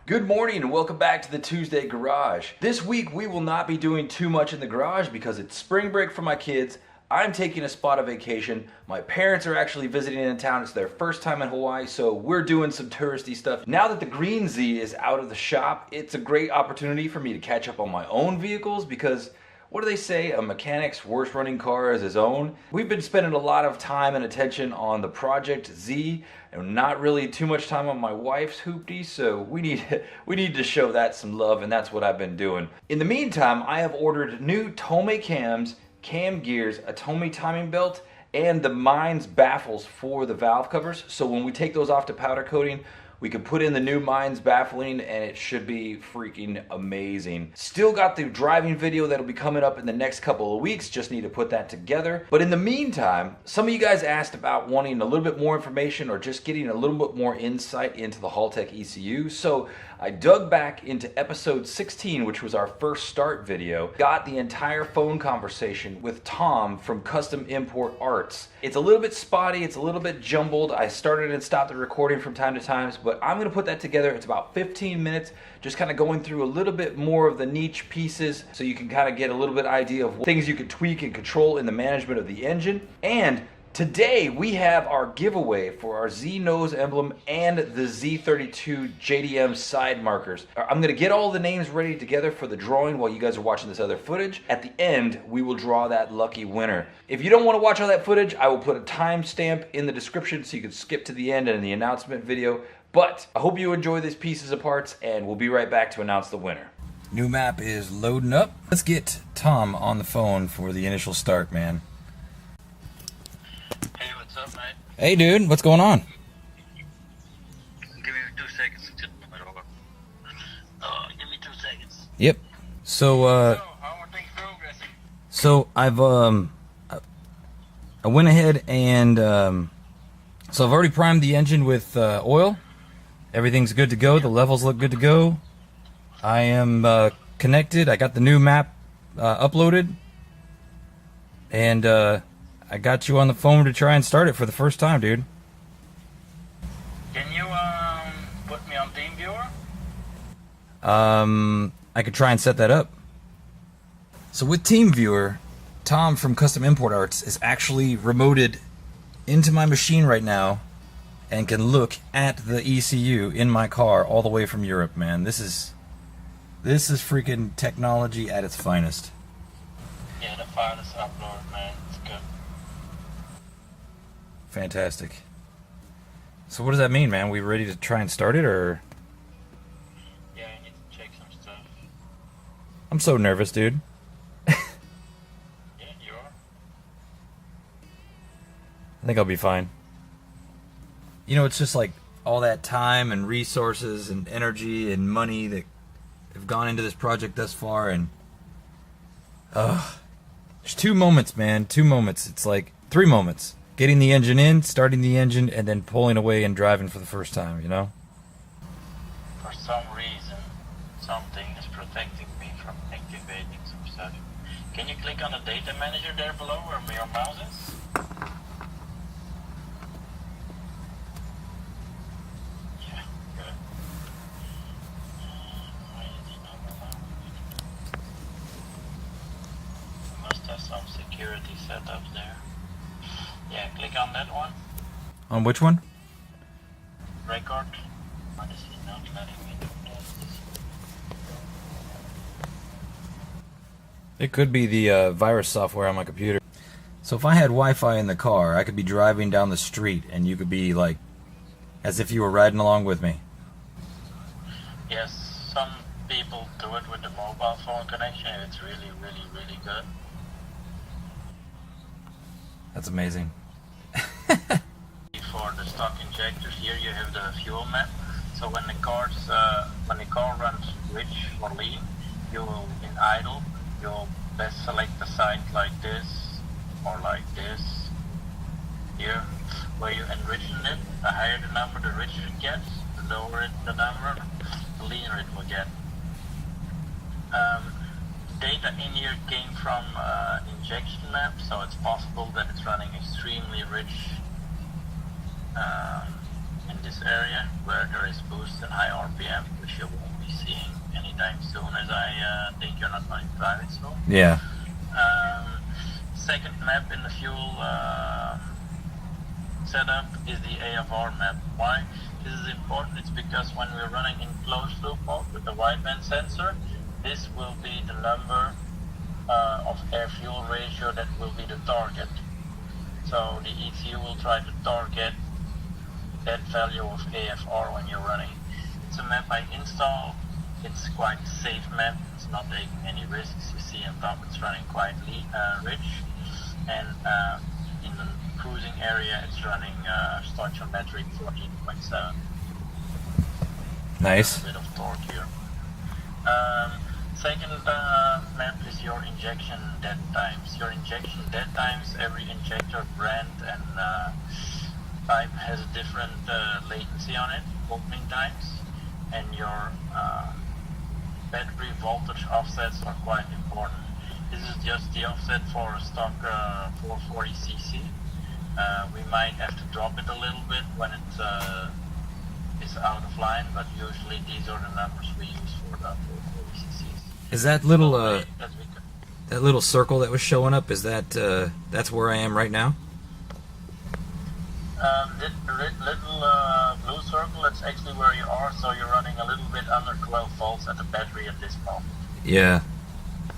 Good morning and welcome back to the TueZday Garage. This week we will not be doing too much in the garage because it's spring break for my kids. I'm taking a spot of vacation. My parents are actually visiting in town. It's their first time in Hawaii, so we're doing some touristy stuff. Now that the Green Z is out of the shop, it's a great opportunity for me to catch up on my own vehicles because what do they say? A mechanic's worst running car is his own. We've been spending a lot of time and attention on the Project Z and not really too much time on my wife's hoopty, so we need to show that some love, and that's what I've been doing. In the meantime, I have ordered new Tomei cams, cam gears, a Tomei timing belt, and the Mines baffles for the valve covers. So when we take those off to powder coating, we can put in the new Mines baffling and it should be freaking amazing. Still got the driving video that'll be coming up in the next couple of weeks, just need to put that together. But in the meantime, some of you guys asked about wanting a little bit more information or just getting a little bit more insight into the Haltech ECU. So I dug back into episode 16, which was our first start video, got the entire phone conversation with Tom from Custom Import Arts. It's a little bit spotty, it's a little bit jumbled. I started and stopped the recording from time to time, but I'm gonna put that together. It's about 15 minutes, just kind of going through a little bit more of the niche pieces so you can kind of get a little bit idea of things you could tweak and control in the management of the engine. And today we have our giveaway for our Z nose emblem and the Z32 JDM side markers. I'm gonna get all the names ready together for the drawing while you guys are watching this other footage. At the end, we will draw that lucky winner. If you don't wanna watch all that footage, I will put a timestamp in the description so you can skip to the end and the announcement video. But I hope you enjoy these pieces of parts and we'll be right back to announce the winner. New map is loading up. Let's get Tom on the phone for the initial start, man. Hey, what's up, mate? Hey, dude, what's going on? Give me 2 seconds to get my over. Give me 2 seconds. Yep. So, how are things progressing? So I went ahead and so I've already primed the engine with oil. Everything's good to go. The levels look good to go. I am connected. I got the new map uploaded, and I got you on the phone to try and start it for the first time, dude. Can you put me on TeamViewer? I could try and set that up. So with TeamViewer, Tom from Custom Import Arts is actually remoted into my machine right now and can look at the ECU in my car all the way from Europe, man. This is freaking technology at its finest. Yeah, the file is uploaded, man. It's good. Fantastic. So what does that mean, man? We ready to try and start it, or? Yeah, I need to check some stuff. I'm so nervous, dude. Yeah, you are. I think I'll be fine. You know, it's just like all that time and resources and energy and money that have gone into this project thus far, and there's 2 moments, man. 2 moments. It's like 3 moments. Getting the engine in, starting the engine, and then pulling away and driving for the first time, you know? For some reason, something is protecting me from activating some stuff. Can you click on the data manager there below where your mouse is? Yeah, good. Why is it not allowing me? You must have some security setup there. Yeah, click on that one. On which one? Record. Why is it not letting me do that? It could be the virus software on my computer. So if I had Wi-Fi in the car, I could be driving down the street and you could be like, as if you were riding along with me. Yes, some people do it with the mobile phone connection. It's really, really, really good. That's amazing. For the stock injectors, here you have the fuel map. So when the car runs rich or lean, you will in idle. You'll best select the side like this or like this. Here, where you enrichen it. The higher the number, the richer it gets. The lower the number, the leaner it will get. Data in here came from injection map, so it's possible that it's running extremely rich in this area where there is boost and high RPM, which you won't be seeing anytime soon, as I think you're not going to drive it soon. Yeah. Second map in the fuel setup is the AFR map. Why? This is important. It's because when we're running in closed loop mode with the wideband sensor, this will be the number of air-fuel ratio that will be the target. So the ECU will try to target that value of AFR when you're running. It's a map I installed. It's quite a safe map. It's not taking any risks. You see on top it's running quite rich. And in the cruising area it's running stoichiometric 14.7. Nice. A bit of torque here. Second map is your injection dead times. Your injection dead times, every injector brand and type has a different latency on it, opening times, and your battery voltage offsets are quite important. This is just the offset for a stock 440cc. We might have to drop it a little bit when it is out of line, but usually these are the numbers we use for the 440cc's. Is that little that little circle that was showing up? Is that that's where I am right now? The little blue circle, that's actually where you are. So you're running a little bit under 12 volts at the battery at this moment. Yeah.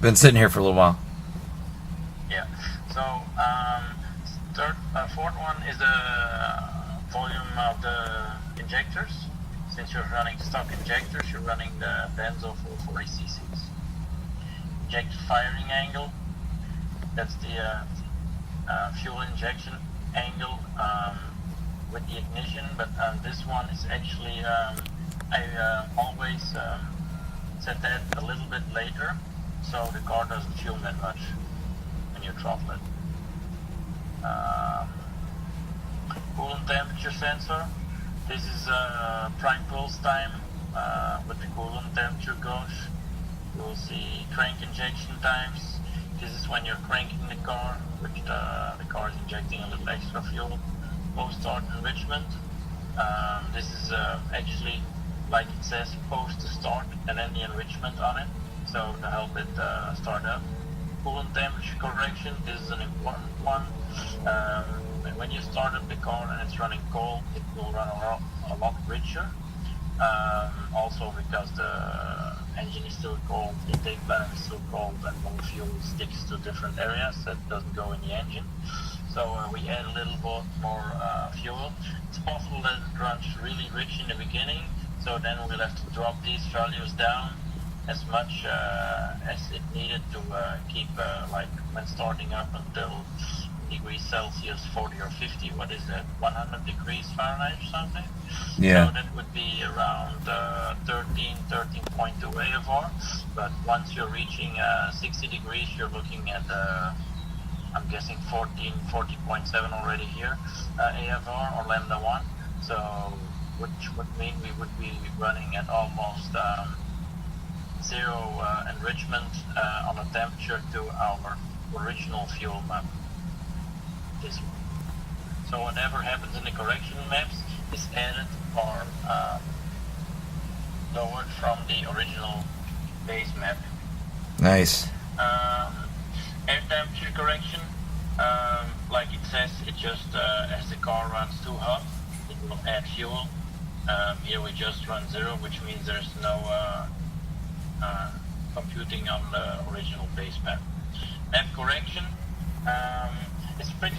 Been sitting here for a little while. Yeah. So fourth one is the volume of the injectors. Since you're running stock injectors, you're running the benzo 440cc's. Inject firing angle. That's the fuel injection angle with the ignition, but this one is actually I always set that a little bit later, so the car doesn't fume that much when you throttle it. Coolant temperature sensor. This is prime pulse time with the coolant temperature gauge. You will see crank injection times. This is when you're cranking the car, which the car is injecting a little extra fuel. Post-start enrichment. This is actually, like it says, post to start and then the enrichment on it, so to help it start up. Coolant temperature correction. This is an important one. When you start up the car and it's running cold, it will run a lot richer. Also because the engine is still cold, the intake plenum is still cold, and more fuel sticks to different areas that doesn't go in the engine. So we add a little bit more fuel. It's possible that it runs really rich in the beginning, so then we'll have to drop these values down as much as it needed to keep like when starting up until degrees Celsius 40 or 50, what is that, 100 degrees Fahrenheit or something? Yeah. So that would be around 13.2 AFR, but once you're reaching 60 degrees, you're looking at I'm guessing 40.7 already here, AFR or lambda 1, so which would mean we would be running at almost zero enrichment on the temperature to our original fuel map. This one. So whatever happens in the correction maps is added or lowered from the original base map. Nice. Air temperature correction, like it says, it just as the car runs too hot, it will add fuel. Here we just run zero, which means there's no computing on the original base map. Map correction, it's pretty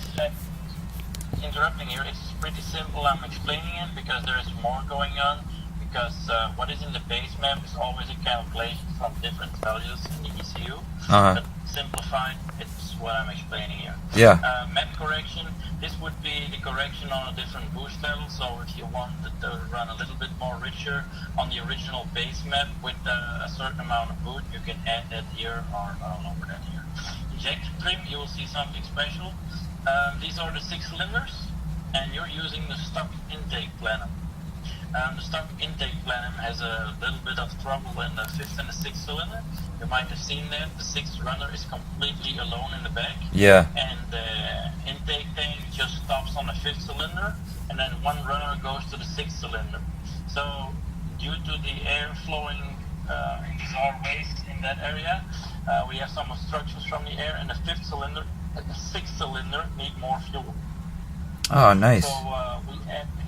interrupting here. It's pretty simple. I'm explaining it because there is more going on. Because what is in the base map is always a calculation from different values in the ECU. But simplified, it's what I'm explaining here. Yeah. Map correction. This would be the correction on a different boost level. So if you wanted to run a little bit more richer on the original base map with a certain amount of boost, you can add that here or lower that here. Injector trim, you will see something special. These are the 6 cylinders, and you're using the stock intake plenum. The stock intake plenum has a little bit of trouble in the 5th and the 6th cylinder. You might have seen that. The 6th runner is completely alone in the back. Yeah. And the intake tank just stops on the 5th cylinder, and then one runner goes to the 6th cylinder. So due to the air flowing in bizarre ways in that area, we have some obstructions from the air, and the 5th cylinder and the 6th cylinder need more fuel. Oh, nice. So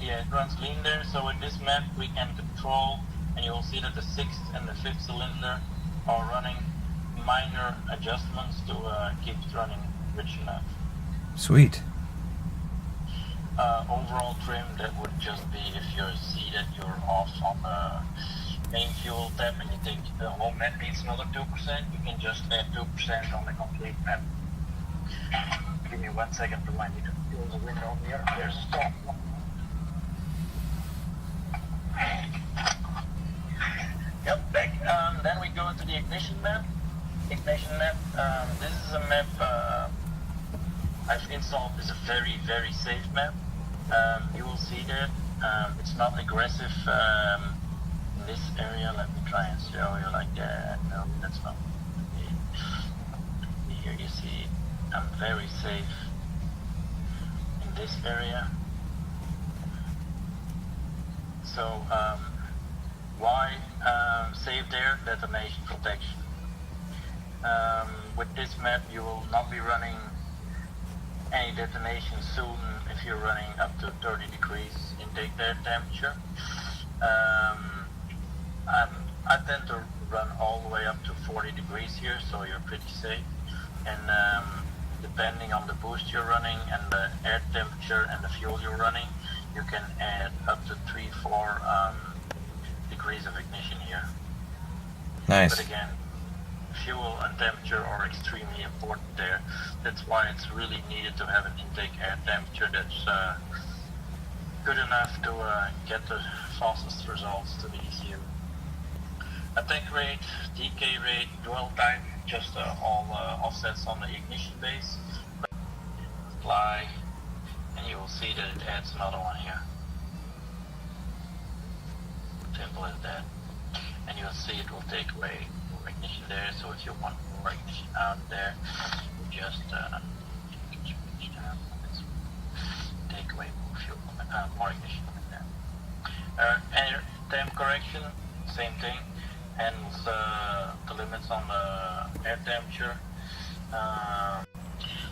it runs lean there. So in this map we can control, and you will see that the 6th and the 5th cylinder are running minor adjustments to keep it running rich enough. Sweet. Overall trim, that would just be if you see that you're off on the main fuel tab and you think the whole map needs another 2%, you can just add 2% on the complete map. Give me 1 second to remind you to close the window here. There's a stop. Yep, back. Then we go to the ignition map. This is a map I've installed. Is a very, very safe map. You will see that it's not aggressive in this area. Let me try and show you like that. No, that's not. Here you see I'm very safe in this area. So why save there? Detonation protection. With this map you will not be running any detonation soon if you're running up to 30 degrees intake air temperature. I tend to run all the way up to 40 degrees here, so you're pretty safe. And depending on the boost you're running and the air temperature and the fuel you're running, you can add up to 3-4 degrees of ignition here. Nice. But again, fuel and temperature are extremely important there. That's why it's really needed to have an intake air temperature that's good enough to get the fastest results to the ECU. Attack rate, decay rate, dwell time, just all offsets on the ignition base. Apply, and you will see that it adds another one here. Simple as that. And you'll see it will take away more ignition there, so if you want more ignition out there, you just take away more fuel, more ignition in there. Air temp correction, same thing, handles the limits on the air temperature.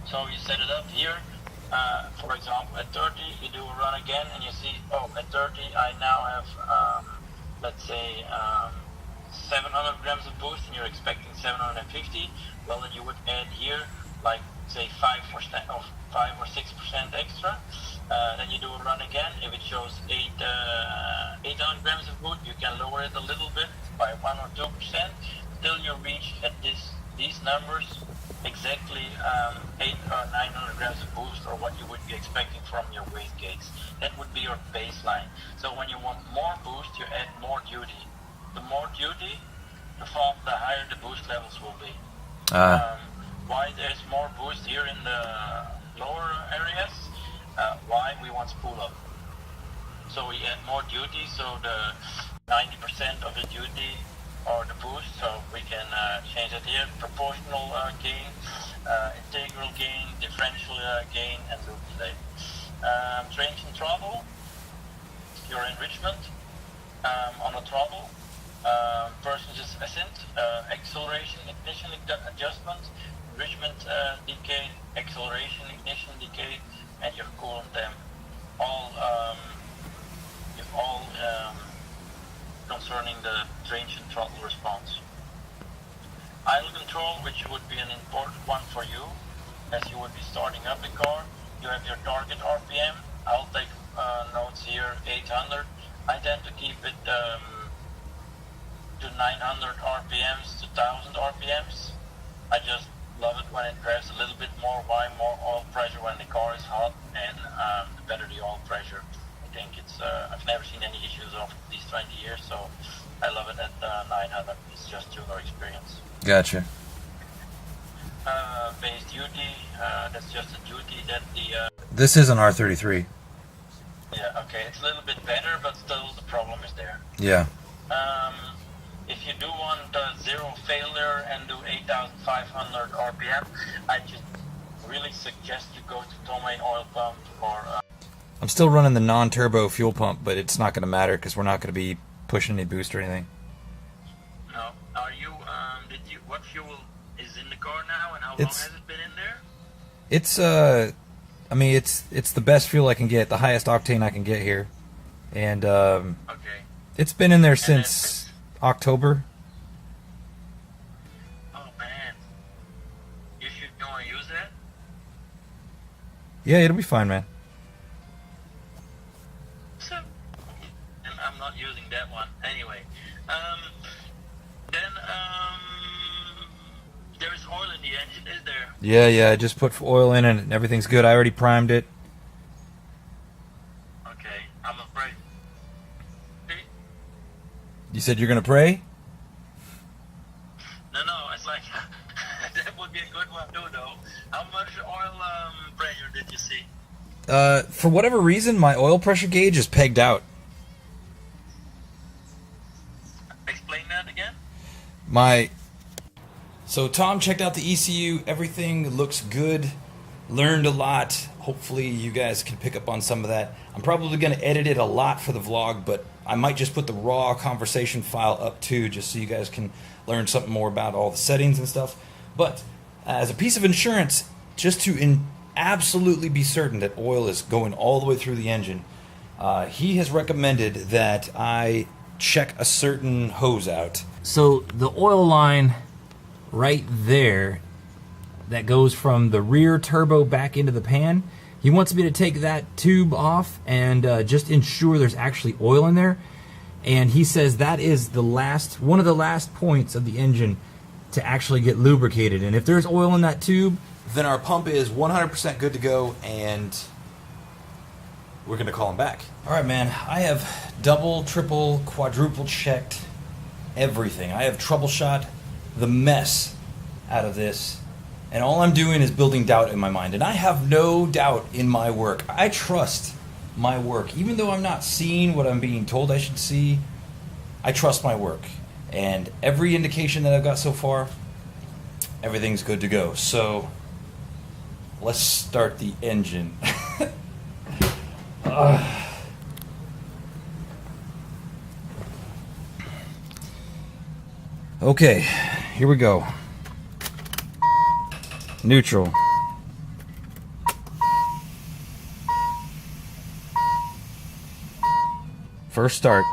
So you set it up here. For example, at 30 you do a run again and you see, oh, at 30 I now have let's say 700 grams of boost and you're expecting 750. Well, then you would add here like say 5 or 6% extra. Then you do a run again. If it shows 800 grams of boost, you can lower it a little bit by 1 or 2% till you reach at these numbers exactly 800 or 900 grams of boost, or what you would be expecting from your weight gates. That would be your baseline. So when you want more boost, you add more duty. The more duty, the higher the boost levels will be. Why there's more boost here in the lower areas? Why? We want spool up. So we add more duty, so the 90% of the duty or the boost, so we can change it here: proportional gain, integral gain, differential gain, and loop delay. Change in throttle, your enrichment on the throttle, percentage ascent, acceleration, ignition adjustment, enrichment decay, acceleration, ignition decay, and your coolant temp. All concerning the change in throttle response. Idle control, which would be an important one for you, as you would be starting up the car. You have your target RPM. Haltech notes here 800. I tend to keep it to 900 RPMs to 1000 RPMs. I just love it when it grabs a little bit more. Why? More oil pressure when the car is hot, and the better the oil pressure. I think it's, I've never seen any issues of these 20 years, so I love it at 900. It's just tuner experience. Gotcha. Base duty, that's just a duty that the... This is an R33. Yeah, okay, it's a little bit better, but still the problem is there. Yeah. If you do want zero failure and do 8,500 RPM, I just really suggest you go to Tomei oil pump or I'm still running the non-turbo fuel pump, but it's not going to matter because we're not going to be pushing any boost or anything. No. Are you, what fuel is in the car now, and how long has it been in there? It's, I mean, it's the best fuel I can get, the highest octane I can get here. And, Okay. it's been in there since October. Oh, man. You want to use that? Yeah, it'll be fine, man. So, and I'm not using that one. Anyway. There is oil in the engine, is there? Yeah, I just put oil in and everything's good. I already primed it. Okay, I'm afraid. See? You said you're going to pray? No, it's like, that would be a good one too, though. How much oil pressure did you see? For whatever reason, my oil pressure gauge is pegged out. Explain that again? So Tom checked out the ECU. Everything looks good. Learned a lot. Hopefully you guys can pick up on some of that. I'm probably going to edit it a lot for the vlog, but I might just put the raw conversation file up too, just so you guys can learn something more about all the settings and stuff. But as a piece of insurance, just to absolutely be certain that oil is going all the way through the engine, he has recommended that I check a certain hose out. So the oil line right there that goes from the rear turbo back into the pan, he wants me to take that tube off and just ensure there's actually oil in there. And he says that is one of the last points of the engine to actually get lubricated. And if there's oil in that tube, Then our pump is 100% good to go, and we're going to call him back. All right, man. I have double, triple, quadruple checked everything. I have troubleshot the mess out of this, and all I'm doing is building doubt in my mind. And I have no doubt in my work. I trust my work. Even though I'm not seeing what I'm being told I should see, I trust my work. And every indication that I've got so far, everything's good to go. So let's start the engine. Okay, here we go. Neutral. First start.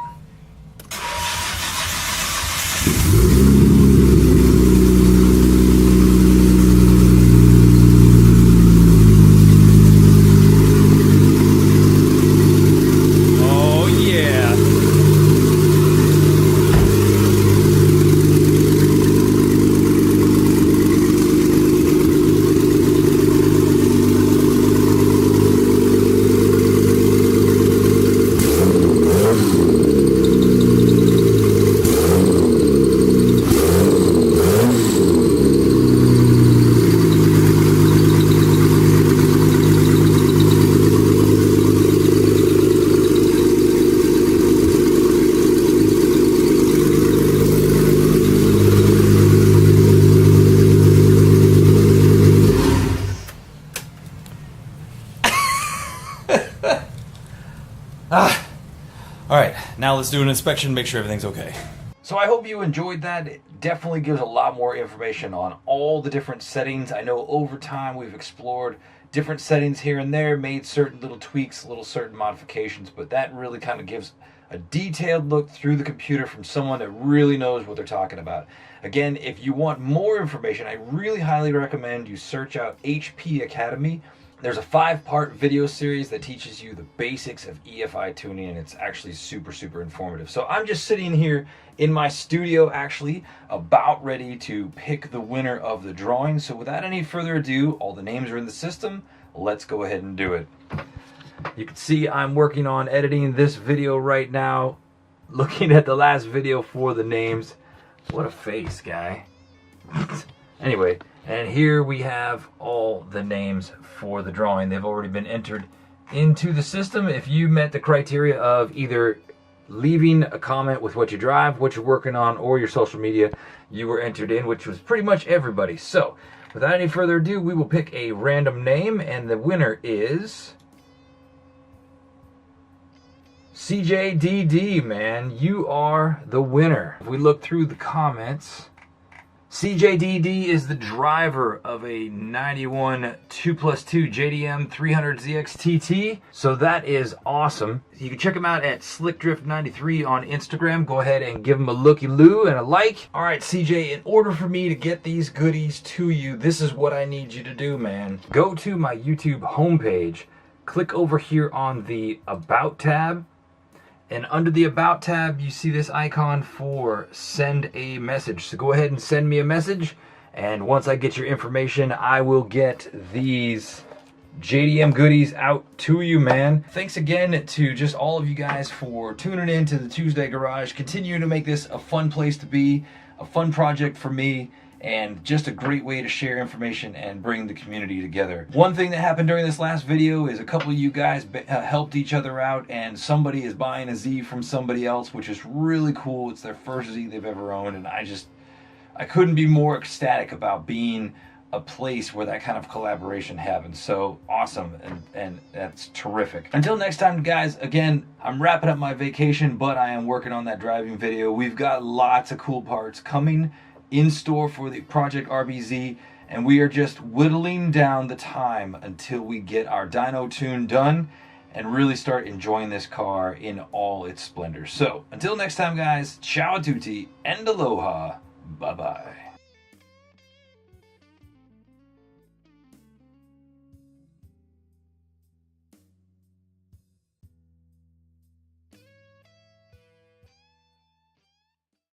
Alright, now let's do an inspection, make sure everything's okay. So I hope you enjoyed that. It definitely gives a lot more information on all the different settings. I know over time we've explored different settings here and there, made certain little tweaks, certain modifications, but that really kind of gives a detailed look through the computer from someone that really knows what they're talking about. Again, if you want more information, I really highly recommend you search out HP Academy. There's a 5-part video series that teaches you the basics of EFI tuning, and it's actually super, super informative. So I'm just sitting here in my studio, actually, about ready to pick the winner of the drawing. So without any further ado, all the names are in the system. Let's go ahead and do it. You can see I'm working on editing this video right now, looking at the last video for the names. What a face, guy. Anyway, and here we have all the names for the drawing. They've already been entered into the system. If you met the criteria of either leaving a comment with what you drive, what you're working on, or your social media, you were entered in, which was pretty much everybody. So, without any further ado, we will pick a random name, and the winner is CJDD, man, you are the winner. If we look through the comments, CJDD is the driver of a 91 2+2 JDM 300ZX TT. So that is awesome. You can check him out at SlickDrift93 on Instagram. Go ahead and give him a looky-loo and a like. All right, CJ, in order for me to get these goodies to you, this is what I need you to do, man. Go to my YouTube homepage, click over here on the About tab, and under the About tab, you see this icon for send a message. So go ahead and send me a message. And once I get your information, I will get these JDM goodies out to you, man. Thanks again to just all of you guys for tuning in to the TueZday Garage. Continue to make this a fun place to be, a fun project for me, and just a great way to share information and bring the community together. One thing that happened during this last video is a couple of you guys helped each other out, and somebody is buying a Z from somebody else, which is really cool. It's their first Z they've ever owned, and I couldn't be more ecstatic about being a place where that kind of collaboration happens. So awesome, and that's terrific. Until next time, guys, again, I'm wrapping up my vacation, but I am working on that driving video. We've got lots of cool parts coming in store for the Project RBZ, and we are just whittling down the time until we get our dyno tune done and really start enjoying this car in all its splendor. So until next time, guys, ciao a tutti and aloha. Bye bye.